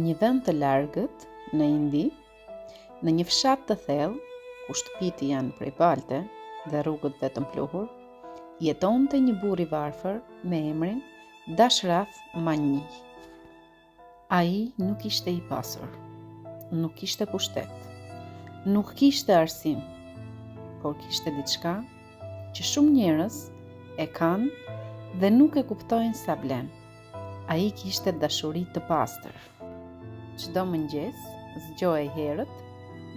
një vend të largët, në Indi, në një fshat të thellë, ku shtëpitë janë prej balte dhe rrugët vetëm pluhur, jetonte një burr I varfër me emrin Dashrath Manji. Ai nuk ishte I pasur, nuk kishte pushtet, nuk kishte arsim, por kishte diçka që shumë njerëz e kanë dhe nuk e kuptojnë sa blen. Ai kishte dashuri të pastër. Çdo mëngjes zgjohej herët,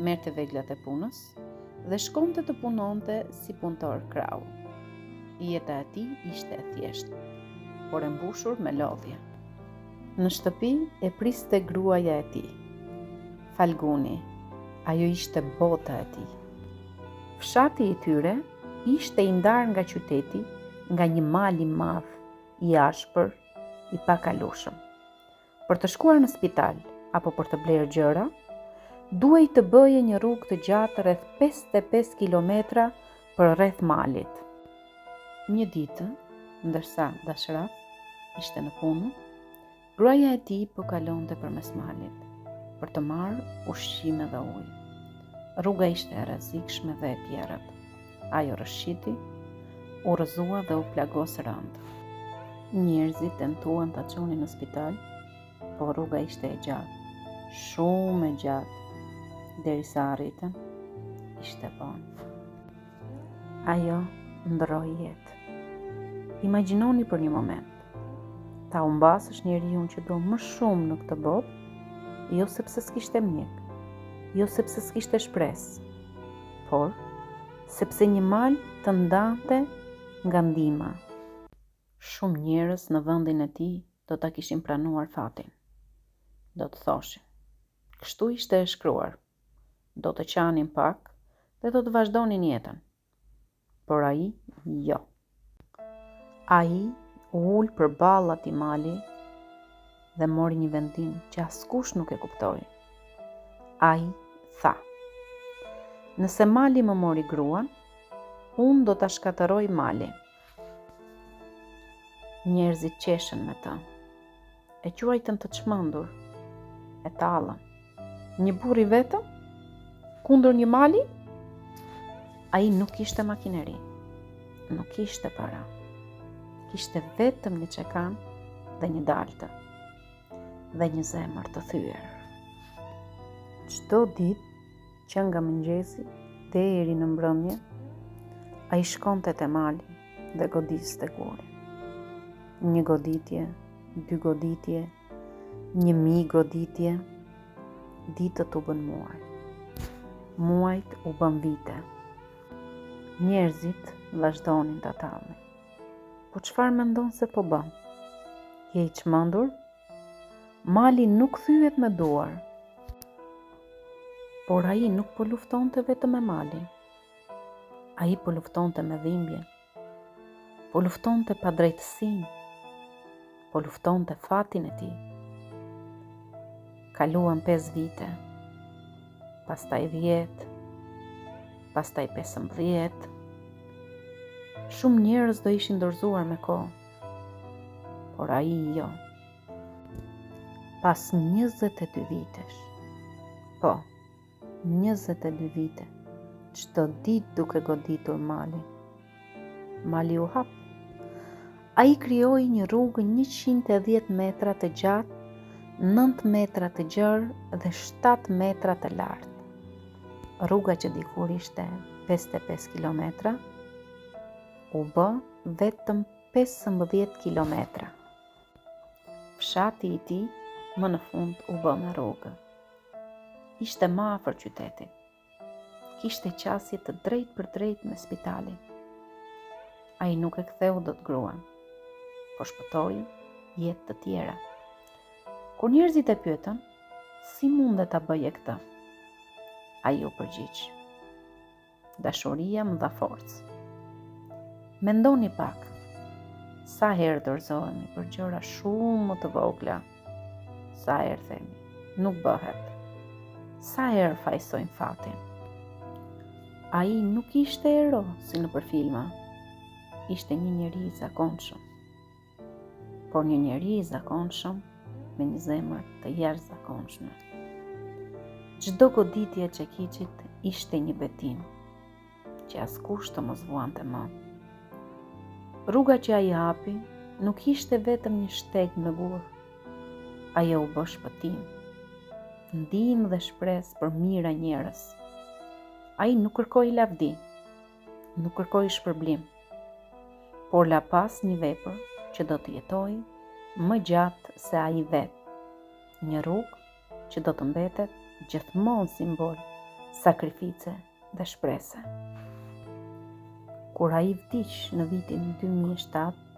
merrte veglat e punës dhe shkonte të punonte si punëtor krau. Jeta e tij ishte e thjeshtë, por e mbushur me lodhje. Në shtëpi e priste gruaja e tij, Falguni, ajo ishte bota e tij. Fshati I tyre ishte I ndarë nga qyteti, nga një mal I madh, I ashpër, I pakalueshëm. Për të shkuar në spital apo për të blerë gjëra, duhej të bëje një rrugë të gjatë rreth 55 kilometra për rreth malit. Një ditë, ndërsa Dashrath ishte në punë, gruaja e tij po kalonte përmes malit për të marrë ushqim dhe ujë. Rruga ishte e rrezikshme dhe e tjerët. Ajo rrëshqiti, u rrëzua dhe u plagos rënd. Njerëzit tentuan ta çonin në spital, por rruga ishte e gjatë, shumë e gjatë, derisa arritën, ishte vonë. Ajo ndroi jetë. Imagjinoni për një moment, ta humbasësh njeriu që do më shumë në këtë botë, jo sepse s'kishte mjek, jo sepse s'kishte shpresë, por sepse një mal të ndante nga ndihma. Shumë njerëz në vendin e tij do ta kishin pranuar fatin. Do të thoshin, kështu ishte e shkruar. Do të qanin pak dhe do të vazhdonin jetën. Por ai, jo. Ai u ul përballë atij mali dhe mori një vendim që askush nuk e kuptoi. Ai tha: "Nëse mali më mori gruan, unë do ta shkatërroj malin." Njerëzit qeshen me të. E quajtën të çmendur, e tallën. Një burr I vetëm kundër një mali? Ai nuk kishte makineri, nuk kishte para. Kishte vetëm një çekan dhe një dalte dhe një zemër të thyer. Çdo ditë që nga mëngjesi deri në mbrëmje, ai shkonte te mali dhe godiste gurin. Një goditje, 2 goditje, 1000 goditje, ditët u bën muaj. Muajt u bën vite. Njerëzit vazhdonin ta tallnin. Po çfarë mendon se po bën? Je I çmendur? Mali nuk thyet me duar. Por ai nuk po luftonte vetëm me malin. Ai po luftonte me dhimbjen. Po luftonte pa drejtësinë. Po luftonte fatin e tij. Kaluan 5 vite, pastaj 10, pastaj 15. Shumë njerëz do ishin dorëzuar me kohë, por ai jo. Pas 22 vitesh, po, 22 vite, çdo ditë duke goditur mali. Mali u hap. Ai krijoi një rrugë 110 metra të gjatë, 9 metra të gjerë dhe 7 metra të lartë. Rruga që dikur ishte 55 kilometra, u bë vetëm 15 kilometra. Fshati I tij më në fund u bë me rrugë. Ishte më afër qytetit. Kishte qasje të drejtë për drejtë me spitalin. Ai nuk e ktheu dot gruan, por shpëtoi jetë të tjera. Kur njerëzit e pyetën, si mundet ta bëje këtë? Ai u përgjigj: dashuria më dha forcë. Mendoni pak, sa herë dorëzohemi për gjëra shumë më të vogla, sa herë themi, nuk bëhet, sa herë fajsojmë fatin. Ai nuk ishte ero si nëpër filma, ishte një njeri I zakonshëm. Por një njeri I zakonshëm me një zemër të jashtëzakonshme. Çdo goditje e Çekiçit ishte një betim, që askush të mos vuante më. Rruga që ai hapi nuk ishte vetëm një shteg në gur, ajo u bë shpëtim, ndihmë dhe shpresë për mijëra njerëz. Ai nuk kërkoi lavdi, nuk kërkoi shpërblim, por la pas një vepër që do të jetojë më gjatë se ai vetë, një rrugë që do të mbetet gjithmonë simbol sakrifice dhe shprese. Kur ai vdiq në vitin 2007,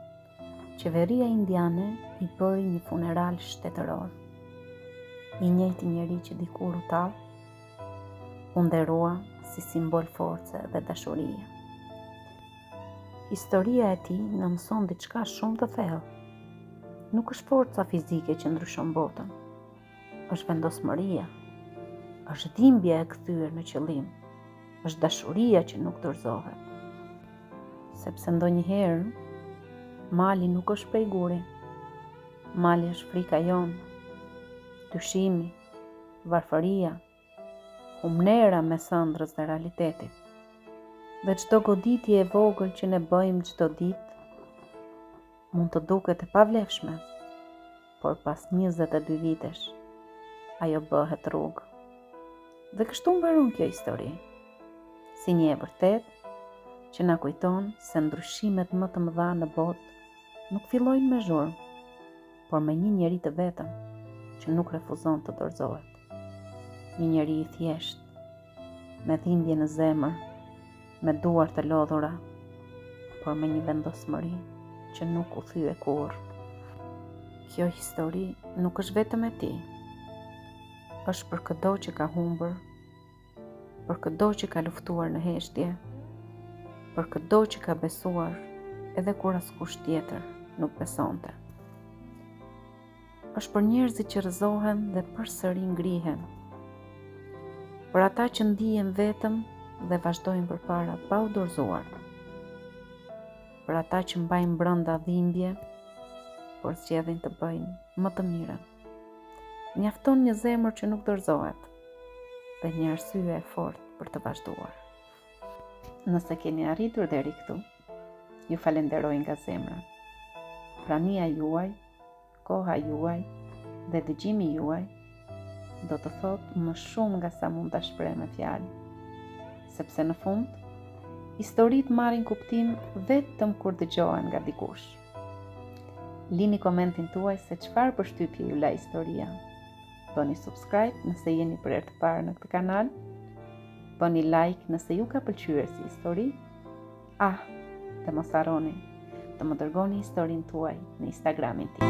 qeveria indiane i bëri një funeral shtetëror. I njëjti njeri që dikur u tall, u nderua si simbol force dhe dashurie. Historia e tij na mëson diçka shumë të thellë. Nuk është forca fizike që ndryshon botën, është vendosmëria, është dhimbja e kthyer në qëllim, është dashuria që nuk dorëzohet. Sepse ndonjëherë mali nuk është prej guri, mali është frika jonë, dyshimi, varfëria, humnera mes ëndrrës dhe realitetit. Dhe çdo goditje e vogël që ne bëjmë çdo ditë mund të duket e pavlefshme, por pas 22 vitesh ajo bëhet rrugë. Dhe kështu mbaron kjo histori, si një e vërtet që na kujton se ndryshimet më të mëdha në botë nuk fillojnë me zhurmë, por me një njeri të vetëm që nuk refuzon të dorëzohet. Një njeri i thjesht, me dhimbje në zemër, me duar të lodhura, por me një vendosmëri që nuk u thye kurrë. Kjo histori nuk është vetëm e tij, është për çdo që ka humbur, për çdo që ka luftuar në heshtje, për çdo që ka besuar edhe kur askush tjetër nuk besonte. Është për njerëzit që rrëzohen dhe përsëri ngrihen, për ata që ndihen vetëm dhe vazhdojnë përpara pa u dorëzuar, për ata që mbajnë brenda dhimbje, por zgjedhin të bëjnë më të mirën. Mjafton një zemër që nuk dorëzohet dhe një arsye e fortë për të vazhduar. Nëse keni arritur deri këtu, ju falenderoj nga zemra. Prania juaj, koha juaj dhe dëgjimi juaj do të thotë më shumë nga sa mund ta shpreh me fjalë, sepse në fund historitë marrin kuptim vetëm kur dëgjohen nga dikush. Lini komentin tuaj se çfarë përshtypje ju la historia. Bëni subscribe nëse jeni për herë të parë në këtë kanal. Bëni like nëse ju ka pëlqyer si histori. Dhe mos harroni të më dërgoni historinë tuaj në Instagramin tim.